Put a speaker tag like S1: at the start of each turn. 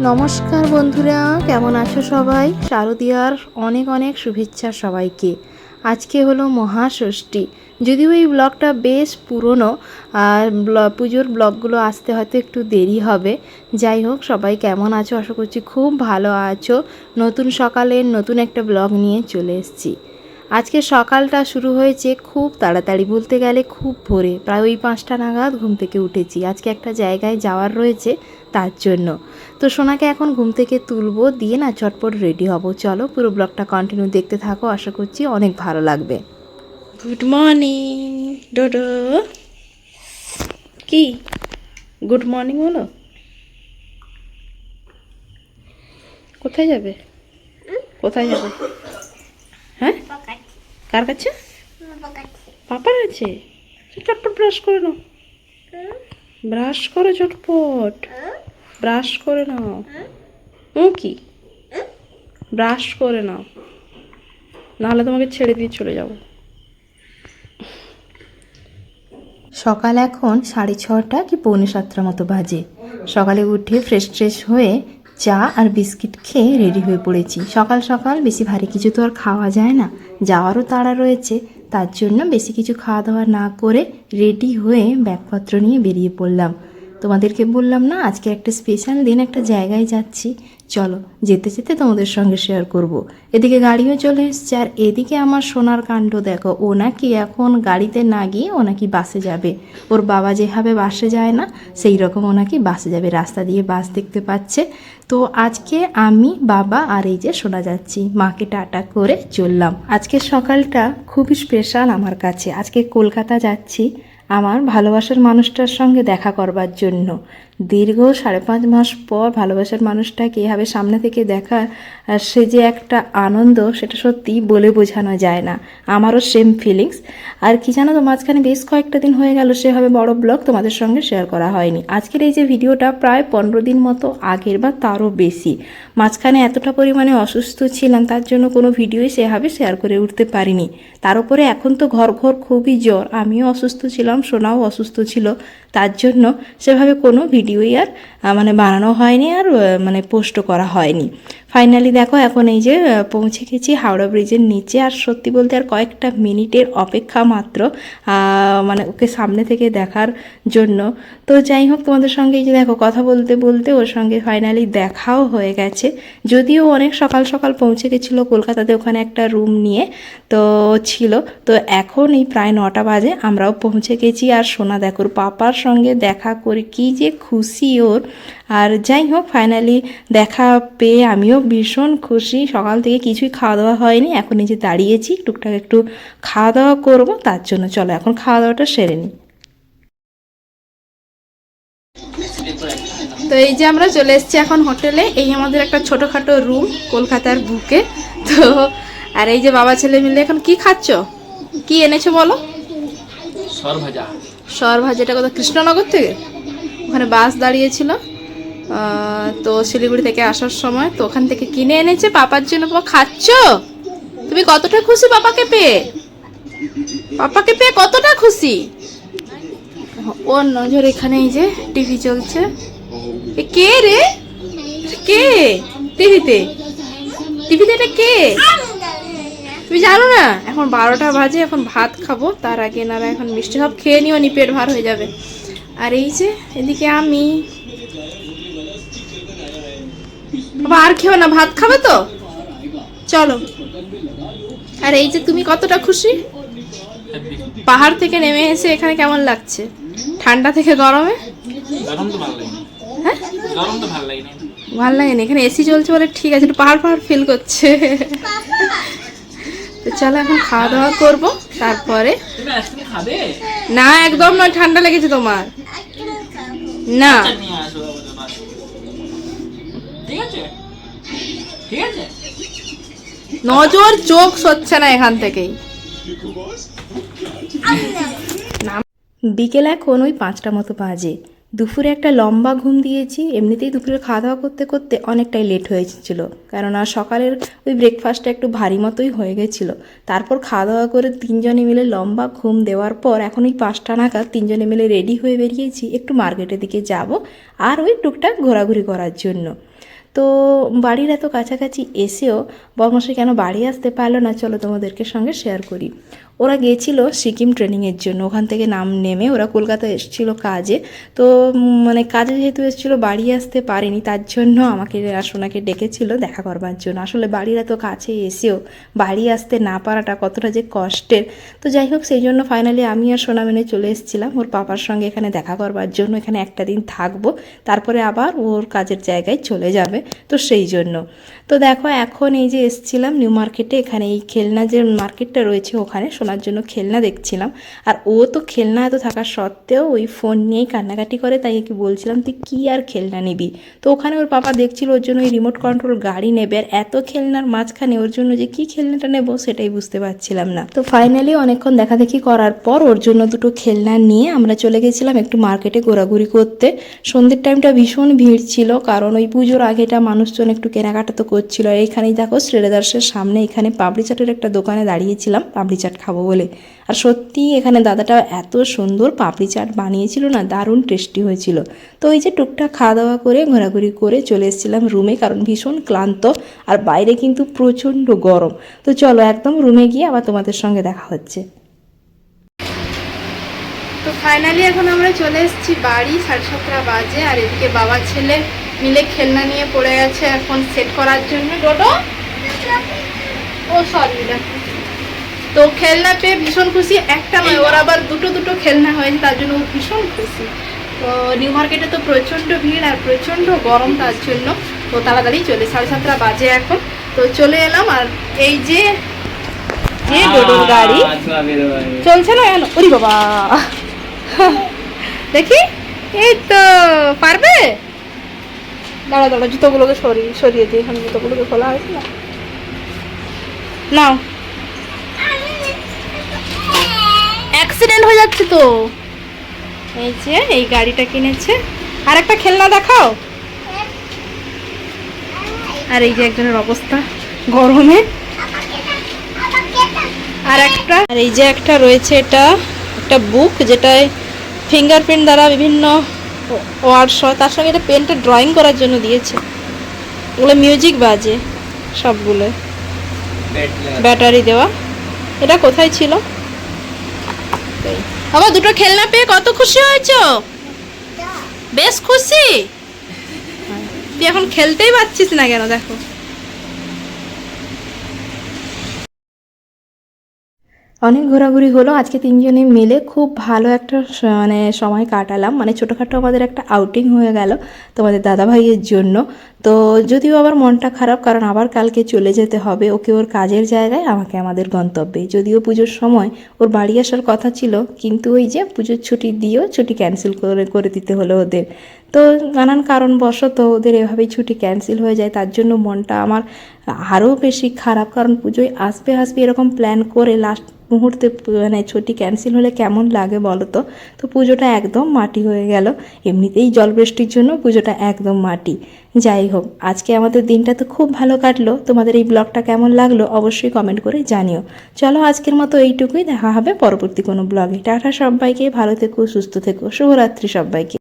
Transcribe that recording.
S1: নমস্কার বন্ধুরা, কেমন আছো সবাই? শারদীয়ার অনেক অনেক শুভেচ্ছা সবাইকে। আজকে হলো মহাষষ্ঠী। যদিও এই ব্লগটা বেশ পুরনো, আর পুজোর ব্লগগুলো আসতে হয়তো একটু দেরি হবে। যাই হোক, সবাই কেমন আছো? আশা করছি খুব ভালো আছো। নতুন সকালের নতুন একটা ব্লগ নিয়ে চলে এসেছি। আজকে সকালটা শুরু হয়েছে খুব তাড়াতাড়ি, বলতে গেলে খুব ভোরে, প্রায় ওই 5টা নাগাদ ঘুম থেকে উঠেছি। আজকে একটা জায়গায় যাওয়ার রয়েছে, তার জন্য। তো সোনাকে এখন ঘুম থেকে তুলবো, দিয়ে না চটপট রেডি হব। চলো পুরো ব্লগটা কন্টিনিউ দেখতে থাকো, আশা করছি অনেক ভালো লাগবে। Good morning Dodo. কি গুড মর্নিং বলো? কোথায় যাবে? কোথায় যাবে? হ্যাঁ, কার কাছে? পাপার কাছে। চটপট ব্রাশ করে নাও, ব্রাশ করো চটপট, ব্রাশ করে নাও। কি ব্রাশ করে নাও, নাহলে তোমাকে ছেড়ে দিয়ে চলে যাব। সকাল এখন 6:30 কি 6:45 মতো বাজে। সকালে উঠে ফ্রেশ ট্রেশ হয়ে চা আর বিস্কিট খেয়ে রেডি হয়ে পড়েছি। সকাল সকাল বেশি ভারী কিছু তো আর খাওয়া যায় না, যাওয়ারও তাড়া রয়েছে। তার জন্য বেশি কিছু খাওয়া দাওয়া না করে রেডি হয়ে ব্যাগপত্র নিয়ে বেরিয়ে পড়লাম। তোমাদেরকে বললাম না আজকে একটা স্পেশাল দিন, একটা জায়গায় যাচ্ছি। চলো যেতে যেতে তোমাদের সঙ্গে শেয়ার করব। এদিকে গাড়িও চলে এসছে, আর এদিকে আমার সোনার কাণ্ড দেখো। ও নাকি এখন গাড়িতে না গিয়ে ও নাকি বাসে যাবে। ওর বাবা যেভাবে বাসে যায় না, সেই রকম ও নাকি বাসে যাবে। রাস্তা দিয়ে বাস দেখতে পাচ্ছে। তো আজকে আমি, বাবা আর এই যে সোনা যাচ্ছি। মাকে টাটা করে চললাম। আজকের সকালটা খুবই স্পেশাল আমার কাছে। আজকে কলকাতা যাচ্ছি আমার ভালোবাসার মানুষটার সঙ্গে দেখা করবার জন্য। দীর্ঘ 5.5 মাস পর ভালোবাসার মানুষটাকে এভাবে সামনে থেকে দেখা, আর সে যে একটা আনন্দ, সেটা সত্যি বলে বোঝানো যায় না। আমারও সেম ফিলিংস। আর কি জানো তো, মাঝখানে বেশ কয়েকটা দিন হয়ে গেল সেভাবে বড় ব্লগ তোমাদের সঙ্গে শেয়ার করা হয়নি। আজকের এই যে ভিডিওটা প্রায় 15 দিন মতো আগের, বা তারও বেশি। মাঝখানে এতটা পরিমাণে অসুস্থ ছিলাম, তার জন্য কোনো ভিডিওই সেভাবে শেয়ার করে উঠতে পারিনি। তার উপরে এখন তো ঘর খুবই জ্বর, আমিও অসুস্থ ছিলাম, সোনাও অসুস্থ ছিল। তার জন্য সেভাবে কোনো ভিডিওই আর বানানো হয়নি, আর পোস্টও করা হয়নি। ফাইনালি দেখো এখন এই যে পৌঁছে গেছি হাওড়া ব্রিজের নিচে। আর সত্যি বলতে আর কয়েকটা মিনিটের অপেক্ষা মাত্র, ওকে সামনে থেকে দেখার জন্য। তো যাই হোক, তোমাদের সঙ্গে এই যে দেখো কথা বলতে বলতে ওর সঙ্গে ফাইনালি দেখাও হয়ে গেছে। যদিও অনেক সকাল সকাল পৌঁছে গেছিলো কলকাতাতে, ওখানে একটা রুম নিয়ে তো ছিল। তো এখন এই প্রায় 9টা বাজে, আমরাও পৌঁছে গেছি। আর সোনা দেখো ওর পাপার সঙ্গে দেখা করে কি যে খুশি ওর। আর যাই হোক, ফাইনালি দেখা পেয়ে আমিও ভীষণ খুশি। সকাল থেকে কিছুই খাওয়া দাওয়া হয়নি, এখন এই যে দাঁড়িয়েছি, টুকটাক একটু খাওয়া দাওয়া করবো। তার জন্য চলো এখন খাওয়া দাওয়াটা সেরে নিই। তো এই যে আমরা চলে এসেছি এখন হোটেলে। এই আমাদের একটা ছোটোখাটো রুম কলকাতার বুকে। তো আর এই যে বাবা ছেলে মিলে এখন কি খাচ্ছ? কি এনেছো বলো?
S2: সরভাজা।
S1: সরভাজাটা কোথাও? কৃষ্ণনগর থেকে। ওখানে বাস দাঁড়িয়েছিল, তো শিলিগুড়ি থেকে আসার সময়, তো ওখান থেকে কিনে এনেছে পাপার জন্য। পাপা খাচ্ছ? তুমি কতটা খুশি পাপাকে পেয়ে? পাপাকে পেয়ে কতটা খুশি? ওর নজর এখানে, এই যে টিভি চলছে। এ কে রে? কে টিভিতে? টিভিতে এটা কে? তুমি জানো না? এখন 12টা বাজে, এখন ভাত খাবো। তার আগে এনারা এখন মিষ্টি সব খেয়ে নিও নি, পেট ভার হয়ে যাবে। আর এই যে এদিকে আমি। বাবা আর খেও না, ভাত খাবে তো? চলো। আর এই যে তুমি কতটা খুশি? পাহাড় থেকে নেমে এসে এখানে কেমন লাগছে? ঠান্ডা থেকে গরমে?
S2: গরম তো ভালো লাগে।
S1: হ্যাঁ,
S2: গরম তো ভালো লাগে না।
S1: ভালো লাগে না, এখানে এসি চলছে বলে ঠিক আছে, একটু পাহাড় পাহাড় ফিল করছে। তো চলো এখন খাওয়া দাওয়া করবো, তারপরে।
S2: তুমি আইসক্রিম খাবে?
S1: না একদম নয়, ঠান্ডা লেগেছে তোমার। না
S2: নিয়ে আসো বাবা। ঠিক আছে, ঠিক আছে।
S1: নজর চোখ সচ্ছে না এখান থেকেই। বিকেল এখন ওই 5টা মতো বাজে। দুপুরে একটা লম্বা ঘুম দিয়েছি। এমনিতেই দুপুরে খাওয়া দাওয়া করতে করতে অনেকটাই লেট হয়েছিল, কেননা সকালের ওই ব্রেকফাস্টটা একটু ভারী মতোই হয়ে গেছিলো। তারপর খাওয়া দাওয়া করে 3জনে মিলে লম্বা ঘুম দেওয়ার পর এখন ওই 5টা নাগাদ 3জনে মিলে রেডি হয়ে বেরিয়েছি একটু মার্কেটের দিকে যাব, আর ওই টুকটাক ঘোরাঘুরি করার জন্য। তো বাড়ির এত কাছাকাছি এসেও বরমশাই কেন বাড়ি আসতে পারলো না, চলো তোমাদেরকে সঙ্গে শেয়ার করি। ওরা গিয়েছিল সিকিম ট্রেনিংয়ের জন্য, ওখান থেকে নাম নেমে ওরা কলকাতায় এসেছিলো কাজে। তো মানে কাজে যেহেতু এসেছিলো বাড়ি আসতে পারেনি, তার জন্য আমাকে আর সোনাকে ডেকেছিল দেখা করবার জন্য। আসলে বাড়ির এত কাছে এসেও বাড়ি আসতে না পারাটা কতটা যে কষ্টের। তো যাই হোক, সেই জন্য ফাইনালি আমি আর সোনা মেনে চলে এসেছিলাম ওর পাপার সঙ্গে এখানে দেখা করবার জন্য। এখানে একটা দিন থাকবো, তারপরে আবার ওর কাজের জায়গায় চলে যাবে, তো সেই জন্য। তো দেখো এখন এই যে এসেছিলাম নিউ মার্কেটে, এখানে এই খেলনা যে মার্কেটটা রয়েছে ওখানে সোনার জন্য খেলনা দেখছিলাম। আর ও তো খেলনা এত থাকা সত্ত্বেও ওই ফোন নিয়েই কান্নাকাটি করে, তাই কি বলছিলাম তুই কী আর খেলনা নিবি। তো ওখানে ওর পাপা দেখছিল ওর জন্য ওই রিমোট কন্ট্রোল গাড়ি নেবে, আর এত খেলনার মাঝখানে ওর জন্য যে কী খেলনাটা নেবো সেটাই বুঝতে পারছিলাম না। তো ফাইনালি অনেকক্ষণ দেখাদেখি করার পর ওর জন্য দুটো খেলনা নিয়ে আমরা চলে গেছিলাম একটু মার্কেটে ঘোরাঘুরি করতে। সন্ধ্যের টাইমটা ভীষণ ভিড় ছিল, কারণ ওই পুজোর আগেটা মানুষজন একটু কেনাকাটা তো করছিল। আর এইখানেই দেখো শ্রীলেদার্সের সামনে এখানে পাপড়ি চাটের একটা দোকানে দাঁড়িয়েছিলাম পাপড়ি চাট খাবো বলে। আর সত্যি এখানে দাদাটা এত সুন্দর পাপড়ি চাট বানিয়েছিল না, দারুণ টেস্টি হয়েছিল। তো ওই যে টুকটাক খাওয়া দাওয়া করে ঘোরাঘুরি করে চলে এসেছিলাম রুমে, কারণ ভীষণ ক্লান্ত আর বাইরে কিন্তু প্রচণ্ড গরম। তো চলো একদম রুমে গিয়ে আবার তোমাদের সঙ্গে দেখা হচ্ছে। তো ফাইনালি এখন আমরা চলে এসেছি বাড়ি, 7:30 বাজে। আর এদিকে বাবা ছেলে মিলে খেলনা নিয়ে পড়ে গেছে এখন সেট করার জন্য। ডোডো ও সরি, তো খেলনা পেয়ে ভীষণ খুশি। একটা নয়, ওর আবার দুটো দুটো খেলনা হয়েছে, তার জন্য ও ভীষণ খুশি। তো নিউ মার্কেটে তো প্রচণ্ড ভিড় আর প্রচণ্ড গরম, তার জন্য তো তাড়াতাড়ি চলে 7:30 বাজে এখন। তো চলে এলাম। আর এই যে ডোডোর গাড়ি চলছে না কেন, ওরে বাবা দেখি, এই তো পারবে। দাঁড়া দাঁড়া, জুতোগুলোকে সরিয়ে দিই, এখন জুতোগুলোকে খোলা হয়েছে না। নাও, অ্যাক্সিডেন্ট হয়ে যাচ্ছে তো। এই যে এই গাড়িটা কিনেছে। আর একটা খেলনা দেখাও। আর এই যে একজনের অবস্থা গরমে। আর এই যে একটা রয়েছে, এটা একটা বুক যেটায় ফিঙ্গারপ্রিন্ট দ্বারা বিভিন্ন ওয়ার্ডস হয়, তার সঙ্গে এটা পেনটা ড্রয়িং করার জন্য দিয়েছে। ওগুলো মিউজিক বাজে সবগুলো, ব্যাটারি দেওয়া। এটা কোথায় ছিল? আবার দুটো খেলনা পেয়ে কত খুশি হয়েছো? বেশ খুশি। তুই এখন খেলতেই পারছিস না কেন? দেখো অনেক ঘোরাঘুরি হলো আজকে, তিনজনে মিলে খুব ভালো একটা মানে সময় কাটালাম। মানে ছোটোখাটো আমাদের একটা আউটিং হয়ে গেল তোমাদের দাদাভাইয়ের জন্য। তো যদিও আবার মনটা খারাপ, কারণ আবার কালকে চলে যেতে হবে ওকে ওর কাজের জায়গায়, আমাকে আমাদের গন্তব্যে। যদিও পুজোর সময় ওর বাড়ি আসার কথা ছিল, কিন্তু ওই যে পুজোর ছুটি দিয়েও ছুটি ক্যান্সেল করে দিতে হলো ওদের। তো নানান কারণবশত ওদের এভাবেই ছুটি ক্যান্সেল হয়ে যায়, তার জন্য মনটা আমার আরও বেশি খারাপ। কারণ পুজোয় আসবে এরকম প্ল্যান করে লাস্ট মুহূর্তে মানে ছুটি ক্যান্সেল হলে কেমন লাগে বলো তো। তো পুজোটা একদম মাটি হয়ে গেল, এমনিতেই জল বৃষ্টির জন্য পুজোটা একদম মাটি। যাই হোক, আজকে আমাদের দিনটা তো খুব ভালো কাটলো। তোমাদের এই ব্লগটা কেমন লাগলো অবশ্যই কমেন্ট করে জানিও। চলো আজকের মতো এইটুকুই, দেখা হবে পরবর্তী কোনো ব্লগে। টাটা সবাইকে, ভালো থেকো, সুস্থ থেকো, শুভরাত্রি সবাইকে।